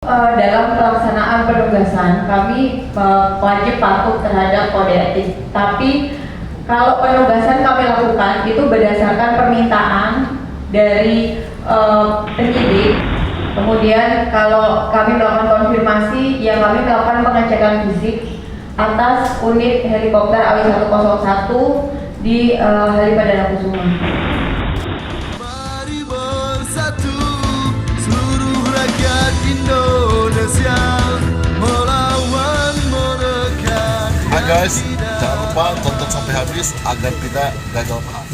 Dalam pelaksanaan penugasan kami wajib patuh terhadap kode etik. Tapi kalau penugasan kami lakukan itu berdasarkan permintaan dari penyidik. Kemudian kalau kami melakukan konfirmasi, ya kami melakukan pengecekan fisik atas unit helikopter AW101 di Halim Perdana Kusuma. Mari bersatu seluruh rakyat Indonesia melawan mereka. Guys, jangan lupa tonton sampai habis agar tidak gagal paham.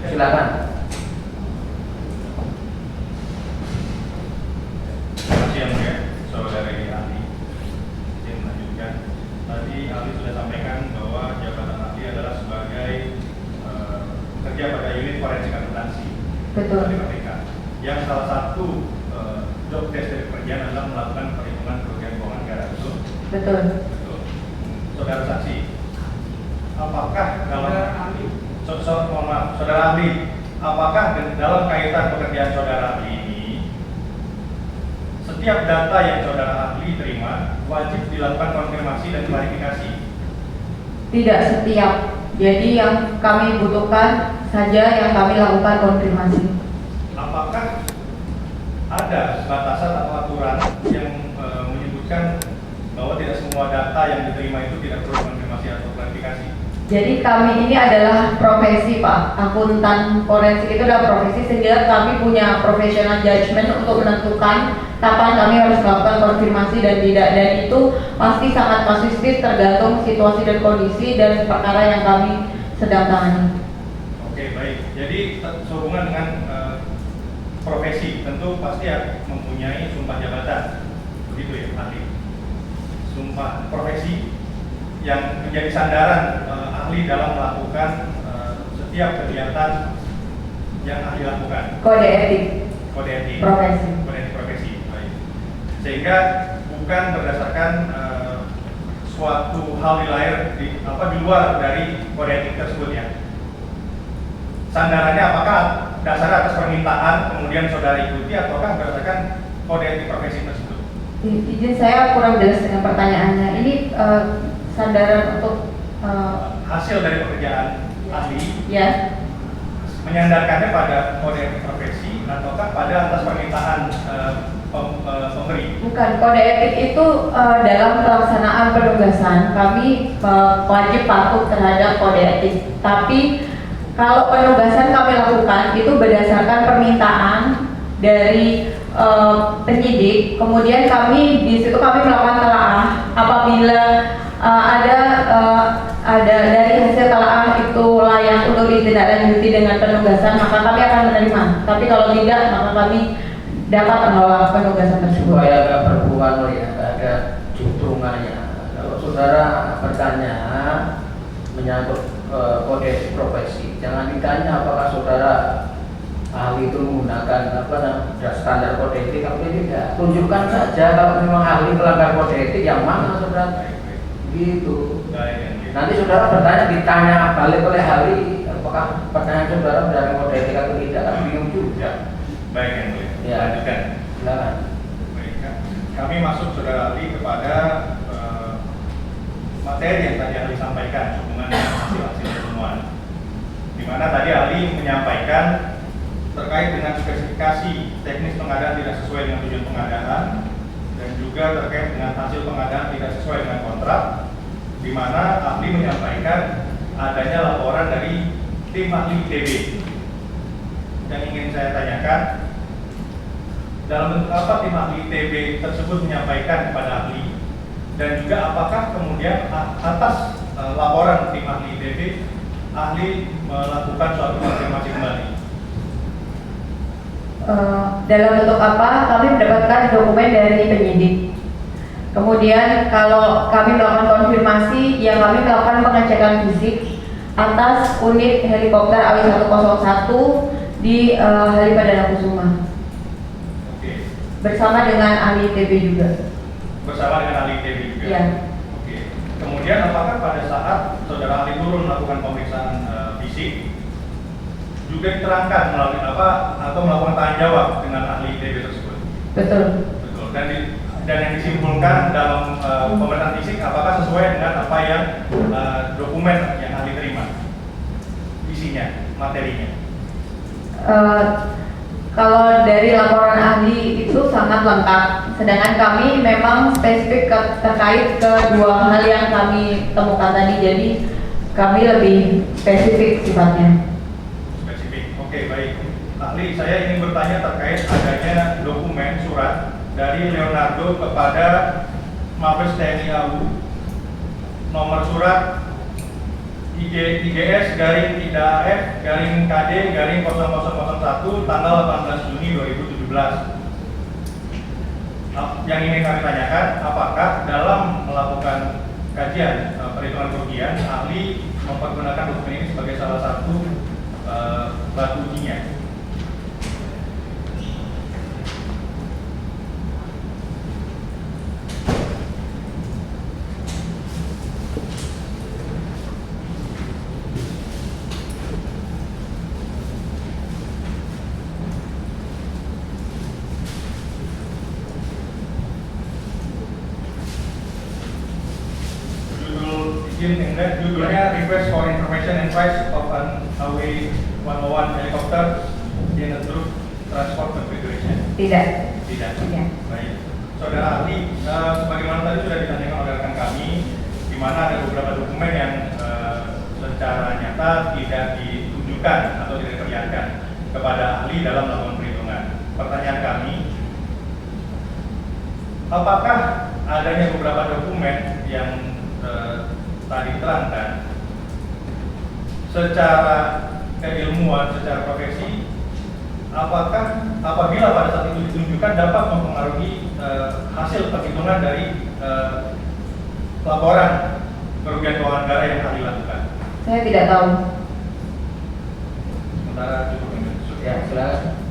Silakan. Terima kasih yang mulia, saudara ahli. Saya melanjutkan. Tadi ahli sudah sampaikan bahwa jabatan ahli adalah sebagai kerja pada unit forensik akuntansi. Betul. Dari KPK. Yang salah satu job desk dari pekerjaan adalah melakukan perhitungan kerugian keuangan negara. Betul? Betul. Betul. Saudara saksi, apakah dalam mohon maaf, saudara ahli, apakah dalam kaitan pekerjaan saudara ahli ini setiap data yang saudara ahli terima wajib dilakukan konfirmasi dan klarifikasi? Tidak setiap. Jadi yang kami butuhkan saja yang kami lakukan konfirmasi. Apakah ada batasan atau aturan yang menyebutkan bahwa tidak semua data yang diterima itu tidak perlu konfirmasi atau klarifikasi? Jadi kami ini adalah profesi, Pak. Akuntan forensik itu adalah profesi, sehingga kami punya professional judgment untuk menentukan kapan kami harus melakukan konfirmasi dan tidak. Dan itu pasti sangat kasuistis tergantung situasi dan kondisi dan perkara yang kami sedang tangani. Oke, baik. Jadi sehubungan dengan profesi, tentu pasti mempunyai sumpah jabatan, begitu ya, ahli. Sumpah profesi yang menjadi sandaran ahli dalam melakukan setiap kegiatan yang ahli lakukan. Kode etik. Kode etik. Profesi. Kode etik profesi. Baik. Sehingga bukan berdasarkan suatu hal di luar dari kode etik tersebut ya. Sandarannya apakah dasar atas permintaan kemudian saudara ikuti ataukah berdasarkan kode etik profesi tersebut? Izin saya kurang jelas dengan pertanyaannya. Ini sandaran untuk hasil dari pekerjaan ahli ya, menyandarkannya pada kode etik profesi ataukah pada atas permintaan pemberi? bukan. Kode etik itu dalam pelaksanaan penugasan kami wajib patuh terhadap kode etik. Tapi kalau penugasan kami lakukan itu berdasarkan permintaan dari penyidik. Kemudian kami di situ kami melakukan telaah apabila ada dari hasil telaah itu layak untuk ditindaklanjuti dengan penugasan, maka kami akan menerima. Tapi kalau tidak, maka kami dapat menolak penugasan tersebut. Supaya agak berhubungan ya, ada juntrungannya. Kalau saudara bertanya menyangkut kode profesi, jangan ditanya apakah saudara ahli itu menggunakan standar kode etik atau tidak. Tunjukkan saja kalau memang ahli melanggar kode etik yang mana saudara. Gitu. Nanti saudara bertanya, ditanya balik oleh ahli, apakah pertanyaan saudara berdasarkan kode etik atau tidak, kan bingung juga. Baik, yang boleh. Ya. Lanjutkan. Silakan. Baik, kami masuk saudara ahli kepada materi yang tadi ahli sampaikan hubungan dengan hasil-hasil temuan. Di mana tadi ahli menyampaikan terkait dengan spesifikasi teknis pengadaan tidak sesuai dengan tujuan pengadaan dan juga terkait dengan hasil pengadaan tidak sesuai dengan kontrak, di mana ahli menyampaikan adanya laporan dari tim ahli ITB. Yang ingin saya tanyakan, dalam bentuk apa tim ahli ITB tersebut menyampaikan kepada ahli, dan juga apakah kemudian atas laporan tim ahli ITB ahli melakukan suatu konfirmasi kembali? Dalam bentuk apa? Kami mendapatkan dokumen dari penyidik. Kemudian kalau kami melakukan konfirmasi, ya kami melakukan pengecekan fisik atas unit helikopter AW101 di Halim Perdana Kusuma Oke. bersama dengan ahli ITB juga. Bersama dengan ahli ITB juga. Iya. Oke. Kemudian apakah pada saat saudara ahli turun melakukan pemeriksaan fisik juga diterangkan melalui apa atau melakukan tanya jawab dengan ahli ITB tersebut? Betul. Betul. Dan yang disimpulkan dalam pemeriksaan fisik apakah sesuai dengan apa yang dokumen yang ahli terima? Isinya, materinya. Kalau dari laporan ahli itu sangat lengkap, sedangkan kami memang spesifik terkait kedua hal yang kami temukan tadi, jadi kami lebih spesifik sifatnya. Spesifik. Oke, baik. Ahli, saya ingin bertanya terkait adanya dokumen surat dari Leonardo kepada Mabes TNI AU, nomor surat IGS garing IDAF garing KD garing 0001 tanggal 18 Juni 2017. Yang ingin kami tanyakan, apakah dalam melakukan kajian perhitungan kerugian, ahli mempergunakan dokumen ini sebagai salah satu batu ujinya? Judulnya Request for Information and Price of an AW101 Helicopter in a Troop Transport Configuration. Tidak. Tidak. Tidak. Baik. Saudara ahli, sebagaimana tadi sudah ditanyakan oleh rekan kami, di mana ada beberapa dokumen yang secara nyata tidak ditunjukkan atau tidak diperlihatkan kepada ahli dalam melakukan perhitungan. Pertanyaan kami, apakah adanya beberapa dokumen yang tadi diterangkan secara keilmuan, secara profesi, apakah apabila pada saat itu ditunjukkan dapat mempengaruhi hasil perhitungan dari laporan kerugian keuangan negara yang ahli lakukan? Saya tidak tahu. Sementara cukup ini. Ya, silakan.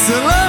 Selalu